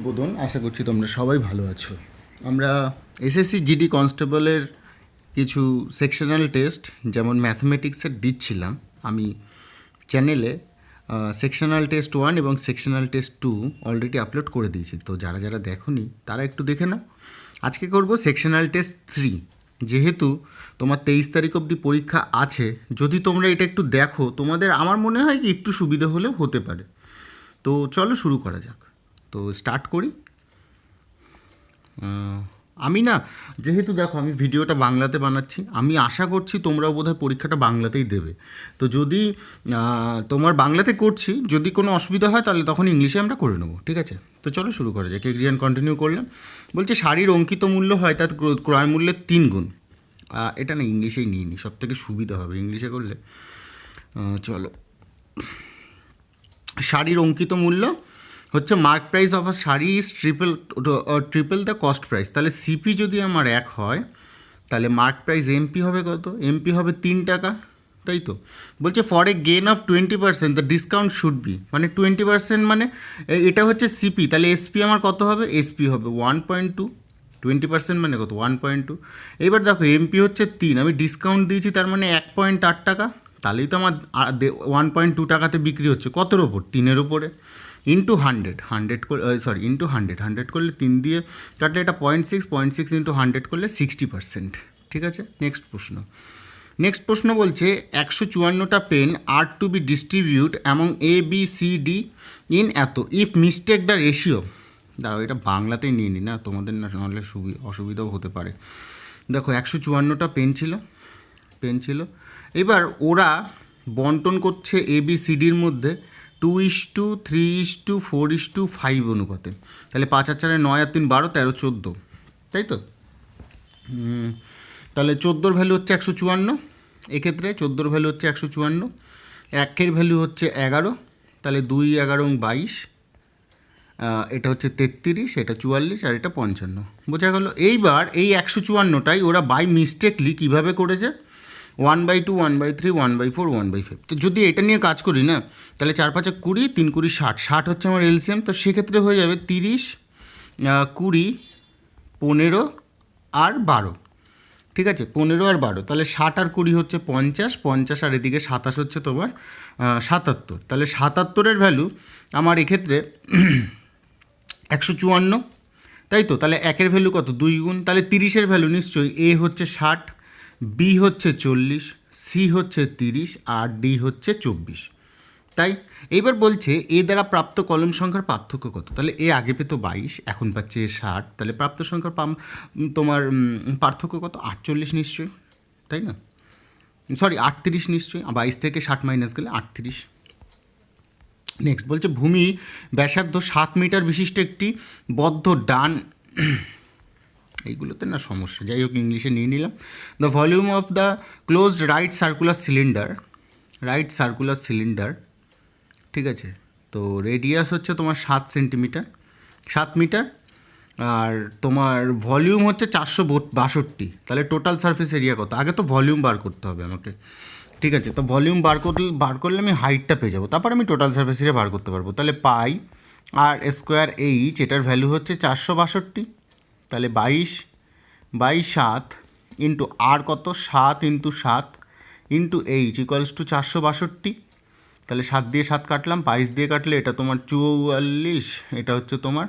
উদ্বোধন। আশা করছি তোমরা সবাই ভালো আছো। আমরা এসএসসি জিডি কনস্টেবলের কিছু সেকশনাল টেস্ট যেমন ম্যাথমেটিক্সের দিচ্ছিলাম আমি চ্যানেলে। সেকশনাল টেস্ট 1 এবং সেকশনাল টেস্ট 2 অলরেডি আপলোড করে দিয়েছি, তো যারা যারা দেখোনি তারা একটু দেখে নাও। আজকে করব সেকশনাল টেস্ট 3। যেহেতু তোমার 23 তারিখ অবধি পরীক্ষা আছে, যদি তোমরা এটা একটু দেখো তোমাদের আমার মনে হয় কি একটু সুবিধা হলেও হতে পারে। তো চলো শুরু করা যাক। তো স্টার্ট করি। আমি না, যেহেতু দেখো আমি ভিডিওটা বাংলাতে বানাচ্ছি, আমি আশা করছি তোমরাও বোধহয় পরীক্ষাটা বাংলাতেই দেবে। তো যদি তোমার বাংলাতে করছি, যদি কোনো অসুবিধা হয় তাহলে তখন ইংলিশে আমরা করে নেবো, ঠিক আছে? তো চলো শুরু করা যাক। এগ্রিয়ান কন্টিনিউ করলাম। বলছে শাড়ির অঙ্কিত মূল্য হয় তার ক্রয় মূল্যের 3 গুণ। এটা না ইংলিশেই নিয়ে নিই, সব থেকে সুবিধা হবে ইংলিশে করলে। চলো, শাড়ির অঙ্কিত মূল্য হচ্ছে mark price of a sari is triple the cost price. তাহলে সিপি যদি আমার 1 হয় তাহলে মার্ক প্রাইস এমপি হবে কত? এমপি হবে 3 টাকা, তাই তো? বলছে for a gain of 20% the discount should be, মানে 20% মানে এটা হচ্ছে সিপি, তাহলে এসপি আমার কত হবে? এসপি হবে 1.2। 20% মানে কত? 1.2। এবার দেখো এমপি হচ্ছে 3, আমি ডিসকাউন্ট দিয়েছি তার মানে 1.8 টাকা, তাহলেই তো আমার 1.2 টাকাতে বিক্রি হচ্ছে। কতর ওপর? 3-এর ওপরে। ইন্টু 100 ইন্টু 100 করলে 3 দিয়ে কাটলে এটা 0.6 ইন্টু 100 করলে 60%। ঠিক আছে, নেক্সট প্রশ্ন বলছে 154টা pen are to be distribute among A B C D in এত, ইফ মিস্টেক দ্য রেশিও। দাঁড়াও, এটা বাংলাতেই নিয়ে নিই না, তোমাদের না নাহলে অসুবিধাও হতে পারে। দেখো 154টা পেন ছিল। এবার ওরা বন্টন করছে এ বি সি ডির মধ্যে 2:3:4:5 অনুপাতে। তাহলে 5 আর 4 9 আর 3 12 13 14, তাই তো? তাহলে 14-র ভ্যালু হচ্ছে 154, এক্ষেত্রে 14-র ভ্যালু হচ্ছে 154, 1-এর ভ্যালু হচ্ছে 11, তাহলে 2 11 এবং 22, এটা হচ্ছে 33, এটা 44 আর এটা 55, বোঝা গেল? এইবার এই 154টাই ওরা বাই মিস্টেকলি কীভাবে করেছে? 1/2, 1/3, 1/4, 1/5। তো যদি এটা নিয়ে কাজ করি না, তাহলে 4 5 20, 3 20 60, 60 হচ্ছে আমার এলসিএম। তো সেক্ষেত্রে হয়ে যাবে 30, 20, 15 আর 12। ঠিক আছে, 15 আর 12, তাহলে 60 আর 20 হচ্ছে 50, 50 আর এদিকে 27 হচ্ছে তোমার 77। তাহলে 77-এর ভ্যালু আমার এক্ষেত্রে 154, তাই তো? তাহলে 1-এর ভ্যালু কত? 2 গুণ। তাহলে 30-এর ভ্যালু নিশ্চয়ই এ হচ্ছে 60, বি হচ্ছে 40, সি হচ্ছে 30 আর ডি হচ্ছে 24, তাই? এইবার বলছে এ দ্বারা প্রাপ্ত কলম সংখ্যার পার্থক্য কত? তাহলে এ আগে পেত 22, এখন পাচ্ছে 60, তাহলে প্রাপ্ত সংখ্যার তোমার পার্থক্য কত? 48 নিশ্চয়ই, তাই না? সরি 38 নিশ্চয়ই, 22 থেকে 60 মাইনাস গেলে 38। নেক্সট বলছে ভূমি ব্যাসার্ধ 7 মিটার বিশিষ্ট একটি বদ্ধ ডান, এইগুলোতে না সমস্যা, যাই হোক ইংলিশে নিয়ে নিলাম। The volume of the closed right circular cylinder, ঠিক আছে? তো রেডিয়াস হচ্ছে তোমার 7 মিটার, আর তোমার ভলিউম হচ্ছে 462। তাহলে টোটাল সারফেস এরিয়া কত? আগে তো ভলিউম বার করতে হবে আমাকে, ঠিক আছে? তো ভলিউম বার করলে আমি হাইটটা পেয়ে যাবো, তারপর আমি টোটাল সারফেস এরিয়া বার করতে পারবো। তাহলে পাই আর স্কোয়ার এইচ, এটার ভ্যালু হচ্ছে 462। তাহলে 22/7 ইন্টু আর কত? 7 into 7 into H equals to 462। তাহলে 7 দিয়ে 7 কাটলাম, 22 দিয়ে কাটলে এটা তোমার 44, এটা হচ্ছে তোমার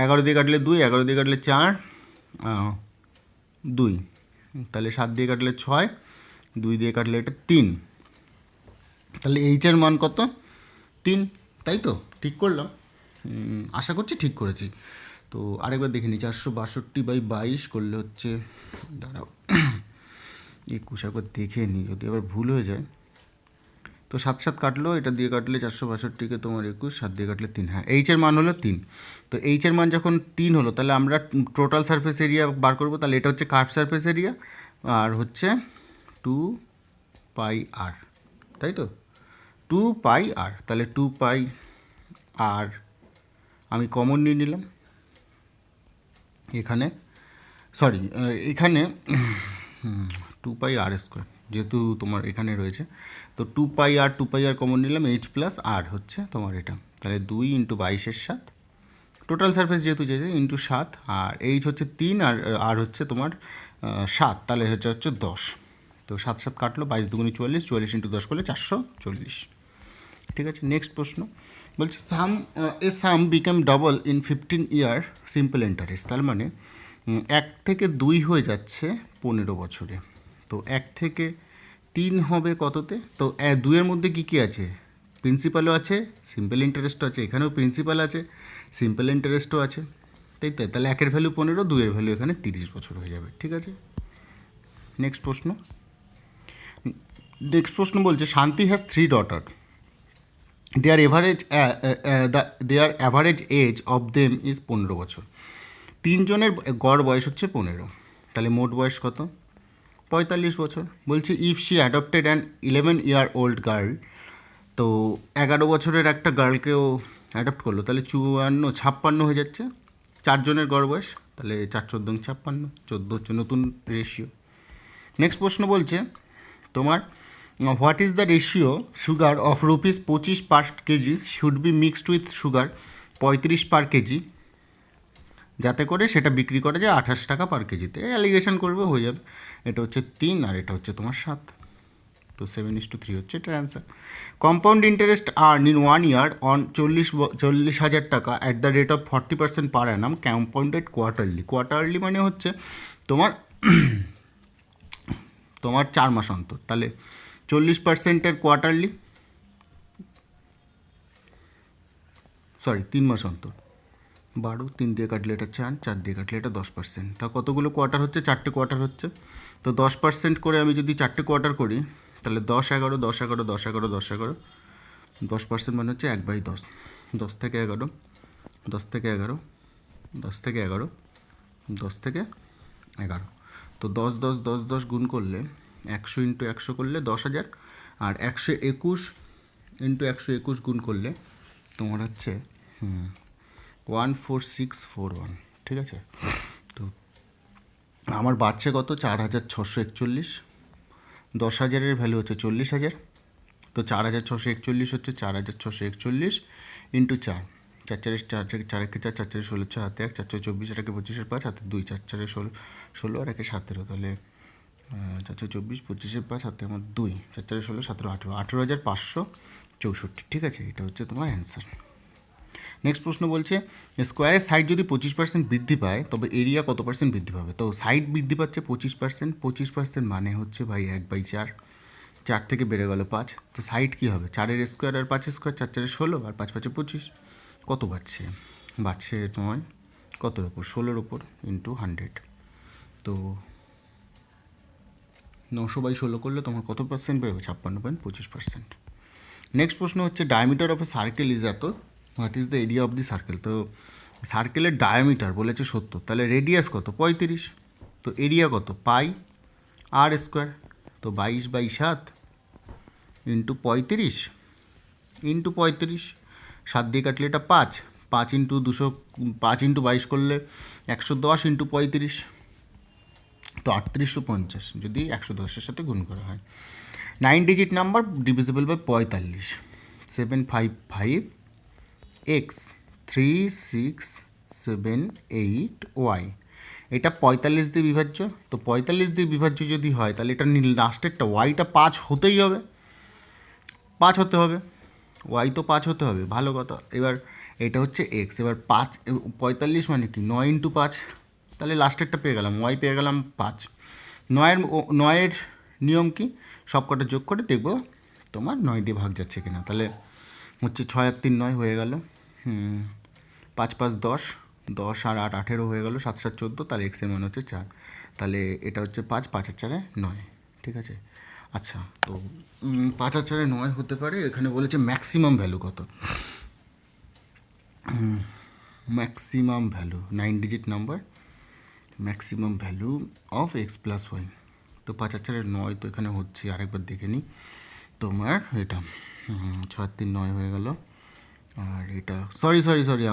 11 দিয়ে কাটলে 2, 11 দিয়ে কাটলে 4, 2, তাহলে 7 দিয়ে কাটলে 6, 2 দিয়ে কাটলে এটা 3। তাহলে এইচের মান কত? 3, তাই তো? ঠিক করলাম, আশা করছি ঠিক করেছি। তো আরেকবার দেখে নিই, 462/22 করলে হচ্ছে, দাঁড়াও 21, একবার দেখে নিই যদি আবার ভুল হয়ে যায়। তো 7 7 কাটলো, এটা দিয়ে কাটলে 462-কে তোমার 21, 7 দিয়ে কাটলে 3, হ্যাঁ এইচের মান হলো 3। তো এইচের মান যখন 3 হলো, তাহলে আমরা টোটাল সারফেস এরিয়া বার করবো। তাহলে এটা হচ্ছে কার্ভ সারফেস এরিয়া আর হচ্ছে 2πr, তাই তো? 2πr, তাহলে 2πr আমি কমন নিয়ে নিলাম এখানে, সরি এখানে 2πr², যেহেতু তোমার এখানে রয়েছে, তো 2πr কমন নিলাম, এইচ প্লাস আর হচ্ছে তোমার এটা। তাহলে 2 ইন্টু 22-এর 7, টোটাল সারফেস যেহেতু চেয়েছে ইন্টু 7, আর এইচ হচ্ছে 3, আর হচ্ছে তোমার 7, তাহলে হচ্ছে 10। তো 7 7 কাটলো, 22 দুগুণে 44, 44 ইন্টু 10 করলে 440। ঠিক আছে, নেক্সট প্রশ্ন বলছে sum become double in 15 year simple interest. তার মানে 1 থেকে 2 হয়ে যাচ্ছে 15 বছরে। তো 1 থেকে 3 হবে কততে? তো 2-এর মধ্যে কী কী আছে? প্রিন্সিপালও আছে, সিম্পল ইন্টারেস্টও আছে, এখানেও প্রিন্সিপাল আছে, সিম্পল ইন্টারেস্টও আছে, তাই তো? তাহলে 1-এর ভ্যালু 15, 2-এর ভ্যালু এখানে 30 বছর হয়ে যাবে। ঠিক আছে, নেক্সট প্রশ্ন বলছে Shanti has 3 daughter, their average age of them is 15 বছর। 3 জনের গড় বয়স হচ্ছে 15, তাহলে মোট বয়স কত? 45 বছর। বলছে if she adopted an 11-year-old girl, তো 11 বছরের একটা গার্লকেও অ্যাডপ্ট করলো, তাহলে 56 হয়ে যাচ্ছে 4 জনের গড় বয়স, তাহলে 4 14 56, 14 হচ্ছে নতুন রেশিও। নেক্সট প্রশ্ন বলছে তোমার what is the ratio sugar of ₹25 per KG should be mixed with sugar 35 per KG, যাতে করে সেটা বিক্রি করা যায় 28 টাকা পার কেজিতে। অ্যালিগেশন করবে, হয়ে যাবে। এটা হচ্ছে 3, আর এটা হচ্ছে তোমার 7, তো 7:3 হচ্ছে এটার answer. Compound interest earn in 1 year on 40,000 টাকা at the rate of 40% per Anam compounded quarterly. Quarterly মানে হচ্ছে তোমার 4 মাস অন্তর, তাহলে 40%-এর কোয়ার্টারলি, 3 মাস অন্তর, 12, 3 দিয়ে কাটলে এটা 4, 4 দিয়ে কাটলে এটা 10%। তা কতগুলো কোয়ার্টার হচ্ছে? 4টে কোয়ার্টার হচ্ছে। তো 10% করে আমি যদি 4টে কোয়ার্টার করি, তাহলে 10 11 10 11 10 11 10 11, 10% মানে হচ্ছে 1/10, 10 থেকে 11, 10 থেকে 11, 10 থেকে 11, 10 থেকে 11, তো 10 10 10 10 গুণ করলে 100 ইন্টু 100 করলে 10,000, আর 121 ইন্টু 121 গুণ করলে তোমার হচ্ছে 14641। ঠিক আছে, তো আমার বাড়ছে কত? 4,641। 10,000-এর ভ্যালু হচ্ছে 40,000, তো 4,641 হচ্ছে 4,641 ইন্টু 4, 4 4 4 4 4 4 4 4 16 হাতে 1, 4 4 24, আর 25 5 হাতে 2, 4 4 16 আর 1 17, তাহলে 4 4 24 25 5 হাতে আমার 2, 4 4 16 17 18, 18,564। ঠিক আছে, এটা হচ্ছে তোমার অ্যান্সার। নেক্সট প্রশ্ন বলছে স্কোয়ারের সাইড যদি 25% বৃদ্ধি পায় তবে এরিয়া কত % বৃদ্ধি পাবে? তো সাইড বৃদ্ধি পাচ্ছে 25%, 25% মানে হচ্ছে ভাই 1/4, 4 থেকে বেড়ে গেল 5, তো সাইড কী হবে? 4-এর স্কোয়ার আর 5 স্কোয়ার, 4 4 16 আর 5 5 25, কত বাড়ছে? বাড়ছে 9, কতর ওপর? 16-র ওপর ইন্টু 100, তো 900/16 করলে তোমার কত % বেরোবে? 56.25%। নেক্সট প্রশ্ন হচ্ছে diameter of a circle is eight, what is the area of the circle? তো সার্কেলের ডায়ামিটার বলেছে 70, তাহলে রেডিয়াস কত? 35, তো এরিয়া কত? পাই আর স্কোয়ার, তো 22/7 ইন্টু 35 ইন্টু 35, 7 দিয়ে কাটলে এটা 5, 5 ইন্টু 200, 5 ইন্টু 22 করলে 110 ইন্টু 35, তো 3850 যদি 110-এর সাথে গুণ করা হয়। 9 digit number divisible by 45, 755 x 3678y, এটা 45 দিয়ে বিভাজ্য, তো 45 দিয়ে বিভাজ্য যদি হয় তাহলে এটা লাস্টেরটা ওয়াইটা 5 হতেই হবে, 5 হতে হবে, ওয়াই তো 5 হতে হবে, ভালো কথা। এবার এটা হচ্ছে এক্স, এবার 45 মানে কি 9 ইন্টু 5, তাহলে লাস্টেরটা পেয়ে গেলাম, ওয়াই পেয়ে গেলাম 5। 9-এর নিয়ম কি? সব কটা যোগ করে দেখবো তোমার 9 দিয়ে ভাগ যাচ্ছে কিনা, তাহলে হচ্ছে 6 আর 3 9 হয়ে গেল, 5 5 10, 10 আর 8 18 হয়ে গেল, 7 7 14, তাহলে এক্সের মান হচ্ছে 4, তাহলে এটা হচ্ছে 5, 5 আর 4 9। ঠিক আছে, আচ্ছা, তো 5 আর 4 9 হতে পারে। এখানে বলেছে ম্যাক্সিমাম ভ্যালু কত? Maximum value 9 digit number, maximum value of x plus y, তো 5 আর 4 9, তো এখানে হচ্ছে আরেকবার দেখে নিই তোমার, এটা 6 আর 3 9 হয়ে গেল, আর এটা সরি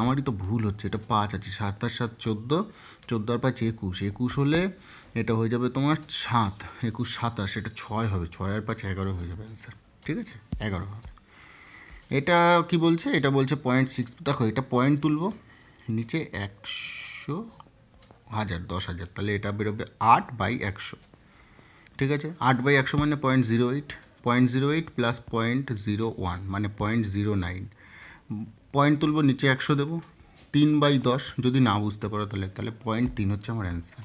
আমারই তো ভুল হচ্ছে, এটা 5 আছে, 7 আর 7 14, 14 আর 5 21, 21 হলে এটা হয়ে যাবে তোমার 7, 21 27, এটা 6 হবে, 6 আর 5 11 হয়ে যাবে অ্যান্সার। ঠিক আছে, 11 হবে। এটা কি বলছে? এটা বলছে 0.6, দেখো এটা পয়েন্ট তুলবো, নিচে 100 1000 10,000, তাহলে এটা বেরোবে 8/100। ঠিক আছে, 8/100 মানে 0.08, 0.08 প্লাস 0.01 মানে 0.09। পয়েন্ট তুলবো, নিচে 100 দেবো, 3/10। যদি না বুঝতে পারো তাহলে 0.3 হচ্ছে আমার অ্যান্সার।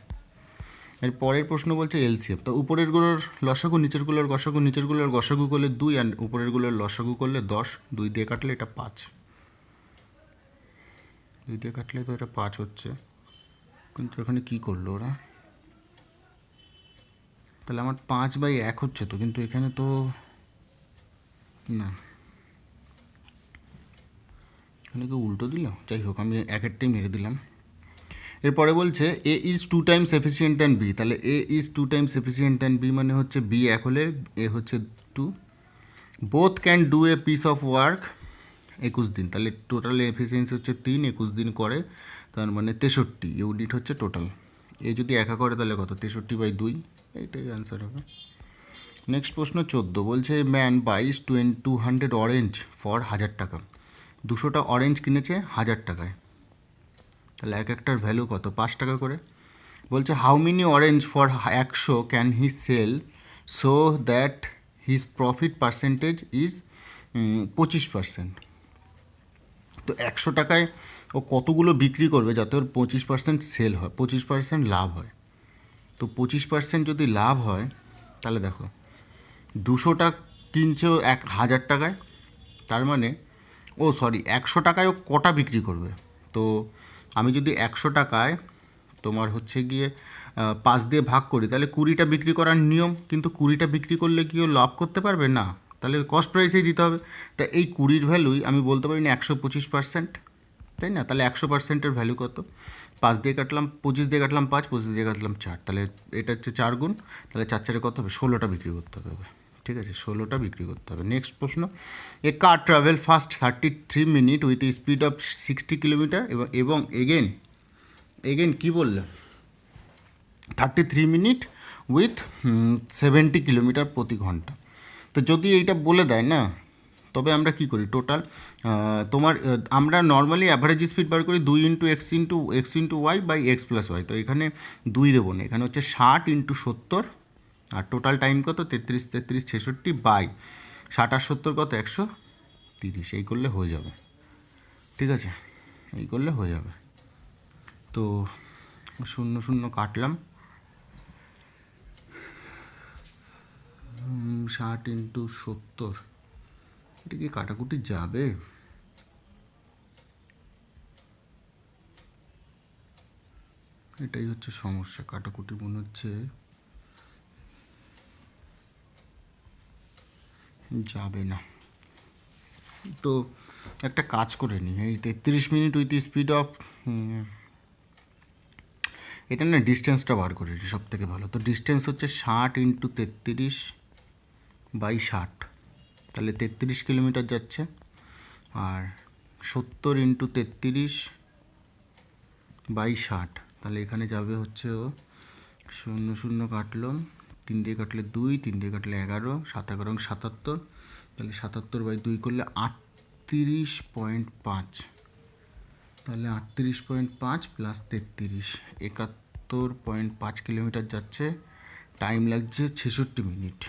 এর পরের প্রশ্ন বলছে এলসিএম। তো উপরেরগুলোর লসাগু, নিচেরগুলোর গসাগু, নিচেরগুলোর গসাগু করলে 2 আর উপরেরগুলোর লসাগু করলে 10। 2 দিয়ে কাটলে এটা 5, 2 দিয়ে কাটলে তো এটা 5 হচ্ছে, কিন্তু এখানে কী করলো ওরা? তাহলে আমার 5/1 হচ্ছে তো, কিন্তু এখানে তো না, এখানে কেউ উল্টো দিল। যাই হোক, আমি একেরটাই মেরে দিলাম। এরপরে বলছে A is 2 times efficient than B. তাহলে A is 2 times efficient than B মানে হচ্ছে বি 1 হলে এ হচ্ছে 2। Both can do a piece of work 21 দিন। তাহলে টোটাল এফিসিয়েন্সি হচ্ছে 3, 21 দিন করে, তার মানে 63 ইউনিট হচ্ছে টোটাল। এ যদি একা করে তাহলে কত? 63/2, এইটাই অ্যান্সার হবে। নেক্সট প্রশ্ন 14 বলছে ম্যান বাইস 200 অরেঞ্জ ফর 1000 টাকা। 200টা অরেঞ্জ কিনেছে 1000 টাকায়, তাহলে এক একটার ভ্যালু কত? 5 টাকা করে। বলছে how many orange for 100 can he sell so that his profit percentage is 25%। তো 100 টাকায় ও কতগুলো বিক্রি করবে যাতে ওর 25% সেল হয়, 25% লাভ হয়। তো 25% যদি লাভ হয় তাহলে দেখো 200টা কিনছে ও 1000 টাকায়, তার মানে 100 টাকায় ও কটা বিক্রি করবে? তো আমি যদি 100 টাকায় তোমার হচ্ছে গিয়ে 5 দিয়ে ভাগ করি, তাহলে 20টা বিক্রি করার নিয়ম, কিন্তু 20টা বিক্রি করলে কি ও লাভ করতে পারবে না? তাহলে কস্ট প্রাইসেই দিতে হবে। তা এই 20-র ভ্যালুই আমি বলতে পারি না 125%, তাই না? তাহলে 100%-এর ভ্যালু কত? 5 দিয়ে কাটলাম 25, দিয়ে কাটলাম 5, 25 দিয়ে কাটলাম 4, তাহলে এটা হচ্ছে 4 গুণ, তাহলে 4 4-এ কত হবে? 16টা বিক্রি করতে হবে। ঠিক আছে, 16টা বিক্রি করতে হবে। নেক্সট প্রশ্ন, a car travel first 33 minute with speed of 60 kilometre এবং এগেন কী বললে? 33 মিনিট উইথ 70 কিলোমিটার প্রতি ঘন্টা। তো যদি এইটা বলে দেয় না, তবে আমরা কি করি? টোটাল তোমার আমরা নর্মালি অ্যাভারেজ স্পিড বার করি 2 × x/y/x+y। তো এখানে 2 দেবো না, এখানে হচ্ছে 60 × 70, আর টোটাল টাইম কত? 33 33 66 বাই 60 আর 70 কত? 130। এই করলে হয়ে যাবে। ঠিক আছে, এই করলে হয়ে যাবে। তো 0 0 কাটলাম, 60 × 70, এটা কি কাটাকুটি যাবে? এটাই হচ্ছে সমস্যা, কাটাকুটি মনে হচ্ছে যাবে না। তো একটা কাজ করে নিই, এই 33 মিনিট উইথ স্পিড অফ, এটা না ডিস্টেন্সটা বার করে নিই সব থেকে ভালো। তো ডিস্টেন্স হচ্ছে 60 × 33/60, তাহলে 33 কিলোমিটার যাচ্ছে। আর 70 × 33/60, তাহলে এখানে যাবে হচ্ছে ও 0 0 কাটলাম, 3 দিয়ে কাটলে 2, 3 দিয়ে কাটলে 11, 7 11 77, তাহলে 77/2 করলে 38.5, তাহলে 38.5 প্লাস 33, 71.5 কিলোমিটার যাচ্ছে, টাইম লাগছে 66 মিনিট।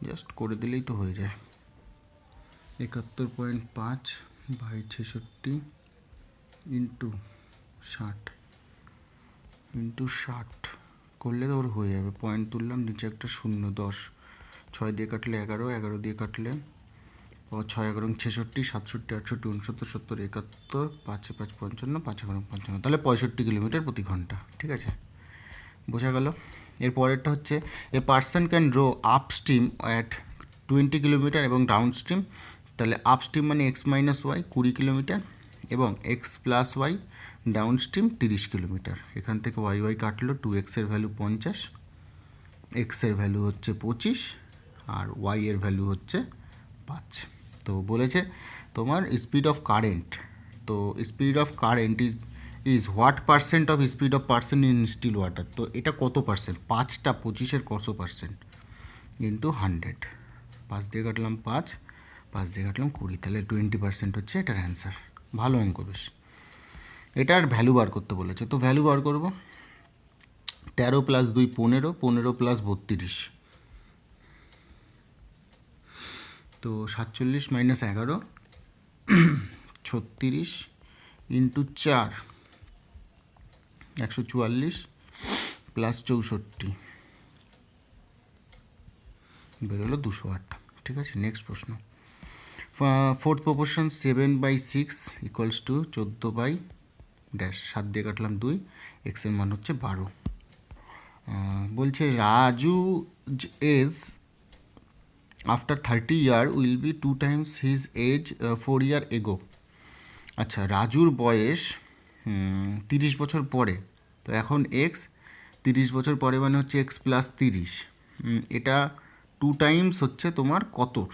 জাস্ট করে দিলেই তো হয়ে যায়। 71.5/66 ইন্টু 60 করলে তো ওর হয়ে যাবে। পয়েন্ট তুললাম, নিচে একটা 0 10, 6 দিয়ে কাটলে 11, 11 দিয়ে কাটলে 6 11 66, 67 68 69 70 71, 5 5 55, 5 11 55, তাহলে 65 কিলোমিটার প্রতি ঘন্টা। ঠিক আছে, বোঝা গেল। এর পরেরটা হচ্ছে a person can row upstream at 20 kilometre এবং ডাউন স্ট্রিম। তাহলে আপ স্ট্রিম মানে x - y 20 কিলোমিটার এবং x + y downstream 30 kilometre. এখান থেকে y কাটলো, 2x-এর ভ্যালু 50, x-এর ভ্যালু হচ্ছে 25 আর y-এর ভ্যালু হচ্ছে 5। তো বলেছে তোমার স্পিড অফ কারেন্ট, তো speed of current is what percent of speed of person in still water. তো এটা কত পার্সেন্ট? 5টা 25-এর কত পার্সেন্ট ইন্টু 100, 5 দিয়ে কাটলাম 5, 5 দিয়ে কাটলাম 20, তাহলে 20% হচ্ছে এটার অ্যান্সার। ভালো অঙ্ক বেশ। এটার ভ্যালু বার করতে বলেছে, তো ভ্যালু বার করব। 13 + 2 15, 15 + 32, তো 47 - 11 36 × 4 144 + 64 বেরোলো 208। ঠিক আছে, নেক্সট প্রশ্ন। ফোর্থ প্রপোর্শন 7/6 = 14/ড্যাশ, 7 দিয়ে কাটলাম 2, এক্সের মান হচ্ছে 12। বলছে Raju age after 30 year will be 2 times his age 4 year ago। আচ্ছা, রাজুর বয়স 30 বছর পরে, তো এখন এক্স 30 বছর পরে মানে হচ্ছে এক্স প্লাস 30। এটা 2 times হচ্ছে তোমার কতর,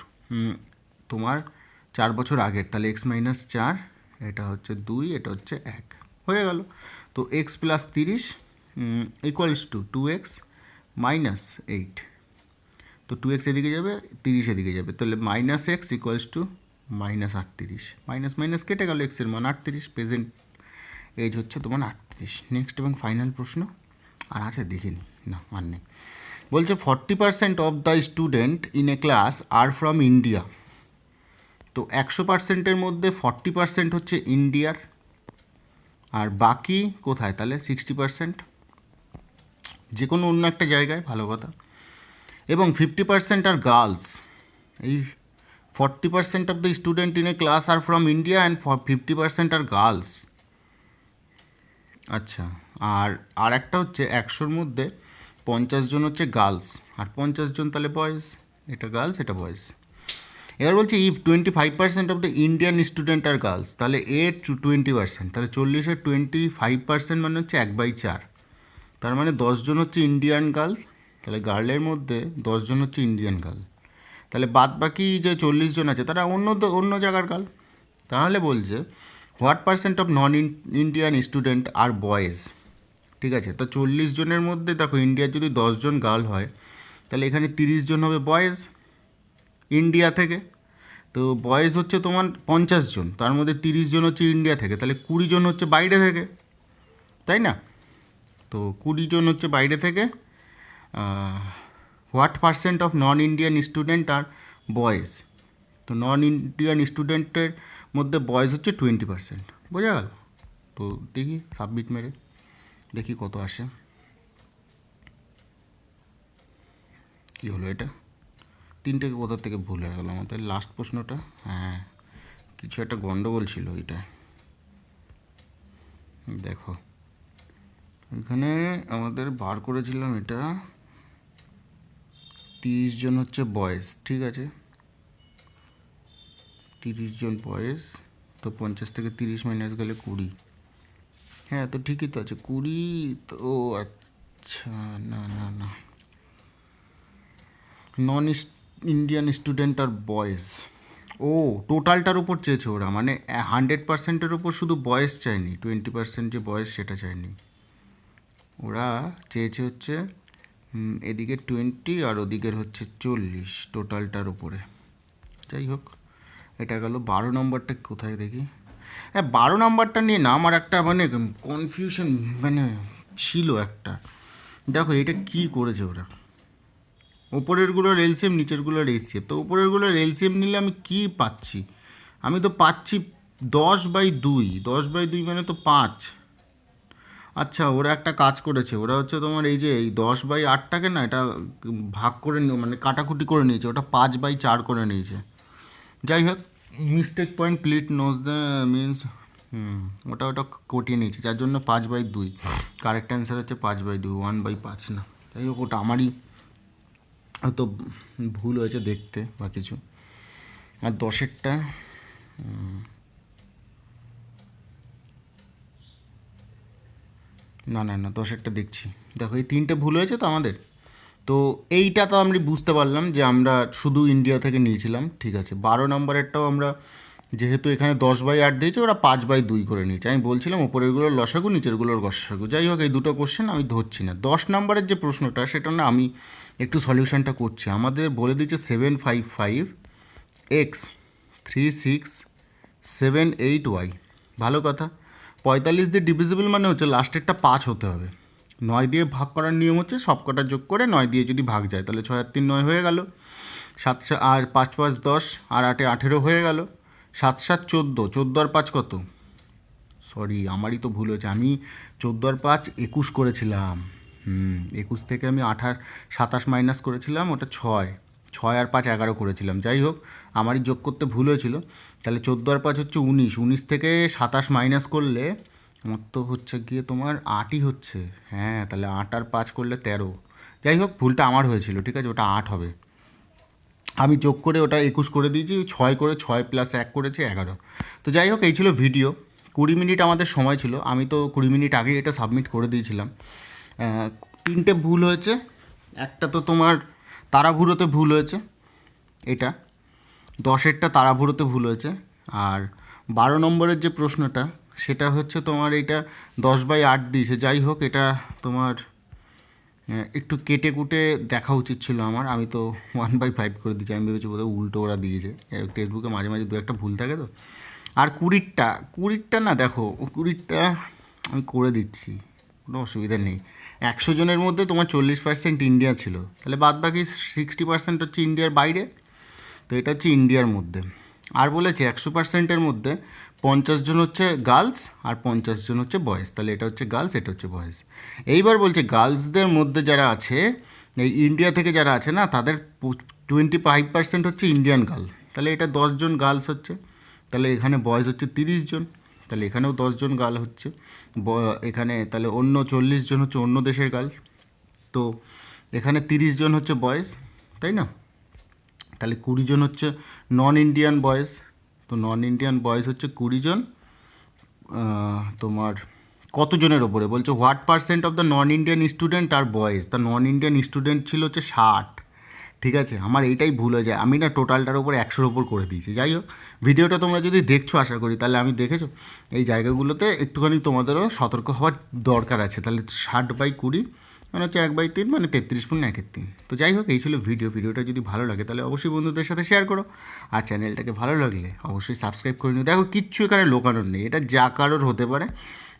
তোমার 4 বছর আগের, তাহলে এক্স মাইনাস 4, এটা হচ্ছে 2, এটা হচ্ছে 1, হয়ে গেল। তো এক্স প্লাস 30 = 2x - 8, তো 2x এদিকে যাবে, 30 এদিকে যাবে, তাহলে -x = -38, মাইনাস মাইনাস কেটে গেল, এক্সের মান 38, প্রেজেন্ট এজ হচ্ছে তোমার 38। নেক্সট এবং ফাইনাল প্রশ্ন, আর আছে দেখিনি, না আর নেই। বলছে 40% of the student in a class are from India. তো 100%-এর মধ্যে 40% হচ্ছে ইন্ডিয়ার, আর বাকি কোথায়, তাহলে 60% যে কোনো অন্য একটা জায়গায়, ভালো কথা। এবং 50% আর গার্লস। এই 40% of the student in a class are from India and 50% are girls. আচ্ছা, আর একটা হচ্ছে 100-র মধ্যে 50 জন হচ্ছে গার্লস, আর 50 জন তাহলে বয়েজ, এটা গার্লস এটা বয়েজ। এবার বলছে if 25% of the Indian student are girls, তাহলে 20%, তাহলে 40-এর 25% মানে হচ্ছে 1/4, তার মানে 10 জন হচ্ছে ইন্ডিয়ান গার্ল, তাহলে গার্লের মধ্যে 10 জন হচ্ছে ইন্ডিয়ান গার্ল, তাহলে বাদ বাকি যে 40 জন আছে তারা অন্য জায়গার গার্ল। তাহলে বলছে what percent of non Indian student are boys. ঠিক আছে, তো 40 জনের মধ্যে দেখো ইন্ডিয়ার যদি 10 জন গার্ল হয়, তাহলে এখানে 30 জন হবে বয়েজ ইন্ডিয়া থেকে, তো বয়েজ হচ্ছে তোমার 50 জন, তার মধ্যে 30 জন হচ্ছে ইন্ডিয়া থেকে, তাহলে 20 জন হচ্ছে বাইরে থেকে, তাই না? তো 20 জন হচ্ছে বাইরে থেকে। What percent of non Indian student are boys, তো নন ইন্ডিয়ান স্টুডেন্টের মধ্যে বয়েজ হচ্ছে 20%, বোঝা গেল? তো দেখি সাবমিট মেরে দেখি কত আসে। কী হলো এটা, 3 কোথা থেকে ভুল হয়ে গেল আমাদের লাস্ট প্রশ্নটা, হ্যাঁ কিছু একটা গন্ডগোল ছিল এটা। দেখো এখানে আমাদের বার করেছিলাম এটা 30 জন হচ্ছে বয়েজ, ঠিক আছে 30 জন বয়েজ, তো 50 থেকে 30 মাইনাস গেলে 20, হ্যাঁ তো ঠিকই তো আছে 20, তো আচ্ছা না না না, নন ইন্ডিয়ান স্টুডেন্ট আর বয়েজ, ও টোটালটার উপর চেয়েছে ওরা, মানে 100%-এর উপর শুধু বয়েজ চায়নি, 20% যে বয়েজ সেটা চায়নি, ওরা চেয়েছে হচ্ছে এদিকে 20 আর ওদিকের হচ্ছে 40, টোটালটার উপরে। যাই হোক, এটা গেল 12 নম্বরটা, কোথায় দেখি, হ্যাঁ 12 নম্বরটা নিয়ে না আমার একটা মানে কনফিউশন মানে ছিল একটা। দেখো এটা কি করেছে ওরা, ওপরেরগুলোর এলসিএম নিচেরগুলোর এইচসিএফ, তো ওপরেরগুলোর এলসিএম নিলে আমি কি পাচ্ছি, আমি তো পাচ্ছি 10/2, 10/2 মানে তো 5। আচ্ছা, ওরা একটা কাজ করেছে, ওরা হচ্ছে তোমার এই যে এই 10/8টাকে না এটা ভাগ করে মানে কাটাকুটি করে নিয়েছে, ওটা 5/4 করে নিয়েছে। যাই হোক, mistake point pleat knows the means, ওটা কটিয়ে নিয়েছে, যার জন্য 5/2, কারেক্ট অ্যান্সার হচ্ছে 5/2, 1/5 না। যাই হোক, ওটা আমারই হয়তো ভুল হয়েছে দেখতে বা কিছু। আর 10-এরটা না না না 10-এরটা দেখছি, দেখো এই 3টে ভুল হয়েছে তো আমাদের, তো এইটা তো আমরা বুঝতে পারলাম যে আমরা শুধু ইন্ডিয়া থেকে নিয়েছিলাম, ঠিক আছে। 12 নম্বরেরটাও আমরা যেহেতু এখানে 10/8 দিয়েছে, ওরা 5/2 করে নিয়েছে, আমি বলছিলাম ওপরেরগুলোর লসাগু নিচেরগুলোর গসাগু। যাই হোক, এই দুটো কোশ্চেন আমি ধরছি না। 10 নম্বরের যে প্রশ্নটা সেটা না আমি একটু সলিউশনটা করছি। আমাদের বলে দিচ্ছে 755 x 3678y, ভালো কথা। 45 দিয়ে ডিভিজিবল মানে হচ্ছে লাস্টেরটা 5 হতে হবে। 9 দিয়ে ভাগ করার নিয়ম হচ্ছে সব কটা যোগ করে 9 দিয়ে যদি ভাগ যায় তাহলে 6 আর 3 9 হয়ে গেল, 7 আর 5 5 10 আর 8 18 হয়ে গেল, 7 7 14, 14 আর 5 কত, সরি আমারই তো ভুল হয়েছে, আমি 14 আর 5 21 করেছিলাম। 21 থেকে আমি 27 মাইনাস করেছিলাম, ওটা 6, 6 আর 5 11 করেছিলাম। যাই হোক আমারই যোগ করতে ভুল হয়েছিল। তাহলে 14 আর 5 হচ্ছে 19, 19 থেকে 27 মাইনাস করলে আমার তো হচ্ছে গিয়ে তোমার 8ই হচ্ছে। হ্যাঁ, তাহলে 8 আর 5 করলে 13। যাই হোক ভুলটা আমার হয়েছিল, ঠিক আছে, ওটা 8 হবে। আমি যোগ করে ওটা 21 করে দিয়েছি, 6 করে 6 প্লাস 1 করেছি 11। তো যাই হোক এই ছিল ভিডিও। 20 মিনিট আমাদের সময় ছিল, আমি তো 20 মিনিট আগেই এটা সাবমিট করে দিয়েছিলাম। 3টে ভুল হয়েছে, একটা তো তোমার তাড়াহুড়োতে ভুল হয়েছে, এটা 10এরটা তাড়াহুড়োতে ভুল হয়েছে। আর 12 নম্বরের যে প্রশ্নটা সেটা হচ্ছে তোমার এইটা 10/8 দিয়েছে। যাই হোক এটা তোমার একটু কেটে কুটে দেখা উচিত ছিল আমার, আমি তো 1/5 করে দিয়েছি। আমি ভেবেছি বোধহয় উল্টো ওরা দিয়েছে, টেক্সটবুকে মাঝে মাঝে দু একটা ভুল থাকে তো। আর 20টা না, দেখো 20টা আমি করে দিচ্ছি, কোনো অসুবিধা নেই। 100 জনের মধ্যে তোমার 40% ইন্ডিয়া ছিল, তাহলে বাদ বাকি 60% হচ্ছে ইন্ডিয়ার বাইরে, তো এটা হচ্ছে ইন্ডিয়ার মধ্যে। আর বলেছে 100%-এর মধ্যে 50 জন হচ্ছে গার্লস আর 50 জন হচ্ছে বয়েজ, তাহলে এটা হচ্ছে গার্লস, এটা হচ্ছে বয়েজ। এইবার বলছে গার্লসদের মধ্যে যারা আছে, এই ইন্ডিয়া থেকে যারা আছে না, তাদের 25% হচ্ছে ইন্ডিয়ান গার্ল, তাহলে এটা 10 জন গার্লস হচ্ছে, তাহলে এখানে বয়েজ হচ্ছে 30 জন, তাহলে এখানেও 10 জন গার্ল হচ্ছে এখানে, তাহলে অন্য 40 জন হচ্ছে অন্য দেশের গার্ল, তো এখানে 30 জন হচ্ছে বয়েজ, তাই না? তাহলে 20 জন হচ্ছে নন ইন্ডিয়ান বয়েজ, তো নন ইন্ডিয়ান বয়েজ হচ্ছে 20 জন। তোমার কতজনের ওপরে বলছে what percent of the non Indian student are boys, তা নন ইন্ডিয়ান স্টুডেন্ট ছিল হচ্ছে 60, ঠিক আছে। আমার এইটাই ভুল হয়ে যায়, আমি না টোটালটার ওপর 100-র ওপর করে দিয়েছি। যাই হোক ভিডিওটা তোমরা যদি দেখছো আশা করি, তাহলে আমি দেখেছো এই জায়গাগুলোতে একটুখানি তোমাদেরও সতর্ক হওয়ার দরকার আছে। তাহলে 60/20 মানে হচ্ছে 1/3 মানে 33.1/3। তো যাই হোক এই ছিল ভিডিওটা যদি ভালো লাগে তাহলে অবশ্যই বন্ধুদের সাথে শেয়ার করো, আর চ্যানেলটাকে ভালো লাগলে অবশ্যই সাবস্ক্রাইব করে নিও। দেখো কিচ্ছু এখানে লোকানোর নেই, এটা যা কারোর হতে পারে।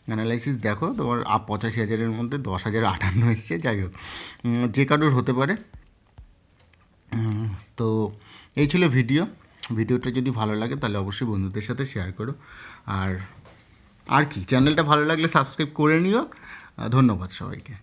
অ্যানালাইসিস দেখো তোমার 85,000-এর মধ্যে 10,058 এসছে, যাই হোক যে কারোর হতে পারে। তো এই ছিল ভিডিওটা যদি ভালো লাগে তাহলে অবশ্যই বন্ধুদের সাথে শেয়ার করো, আর কি চ্যানেলটা ভালো লাগলে সাবস্ক্রাইব করে নিও। ধন্যবাদ সবাইকে।